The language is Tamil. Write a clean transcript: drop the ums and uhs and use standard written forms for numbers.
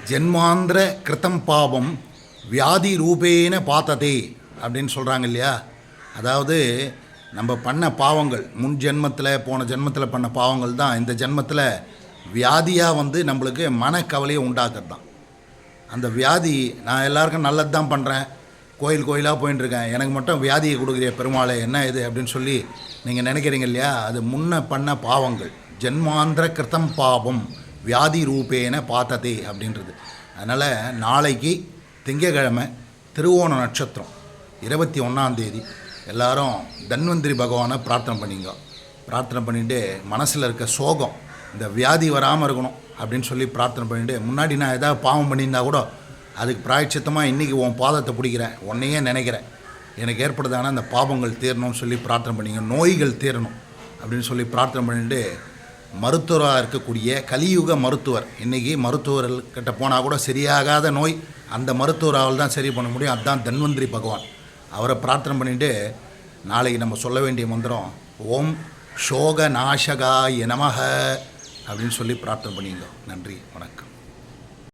ஜென்மாந்திர கிருத்தம் பாவம் வியாதி ரூபேன பார்த்ததே அப்படின்னு சொல்கிறாங்க இல்லையா. அதாவது நம்ம பண்ண பாவங்கள் முன் ஜென்மத்தில் போன ஜென்மத்தில் பண்ண பாவங்கள் தான் இந்த ஜென்மத்தில் வியாதியாக வந்து நம்மளுக்கு மனக்கவலையை உண்டாக்குறது தான். அந்த வியாதி நான் எல்லாருக்கும் நல்லது தான் பண்ணுறேன், கோயில் கோயிலாக போயின்ட்டுருக்கேன், எனக்கு மட்டும் வியாதியை கொடுக்குறிய பெருமாளை என்ன இது அப்படின்னு சொல்லி நீங்கள் நினைக்கிறீங்க இல்லையா. அது முன்ன பண்ண பாவங்கள் ஜென்மாந்திர கிருத்தம் பாவம் வியாதி ரூபேன பார்த்ததே அப்படின்றது. அதனால் நாளைக்கு திங்கக்கிழமை திருவோண நட்சத்திரம் 21 எல்லோரும் தன்வந்திரி பகவானை பிரார்த்தனை பண்ணிங்க. பிரார்த்தனை பண்ணிவிட்டு மனசில் இருக்க சோகம் இந்த வியாதி வராமல் இருக்கணும் அப்படின்னு சொல்லி பிரார்த்தனை பண்ணிவிட்டு, முன்னாடி நான் ஏதாவது பாவம் பண்ணியிருந்தா கூட அதுக்கு பிராயச்சித்தமாக இன்றைக்கி உன் பாதத்தை பிடிக்கிறேன், உன்னையே நினைக்கிறேன், எனக்கு ஏற்படுதான அந்த பாவங்கள் தீரணும்னு சொல்லி பிரார்த்தனை பண்ணிங்க. நோய்கள் தீரணும் அப்படின்னு சொல்லி பிரார்த்தனை பண்ணிட்டு, மருத்துவராக இருக்கக்கூடிய கலியுக மருத்துவர், இன்றைக்கி மருத்துவர்கிட்ட போனால் கூட சரியாகாத நோய் அந்த மருத்துவரால் தான் சரி பண்ண முடியும், அதுதான் தன்வந்திரி பகவான். அவரை பிரார்த்தனை பண்ணிவிட்டு நாளைக்கு நம்ம சொல்ல வேண்டிய மந்திரம் ஓம் சோக நாசகாய நமஹ அப்படின்னு சொல்லி பிரார்த்தனை பண்ணிங்க. நன்றி, வணக்கம்.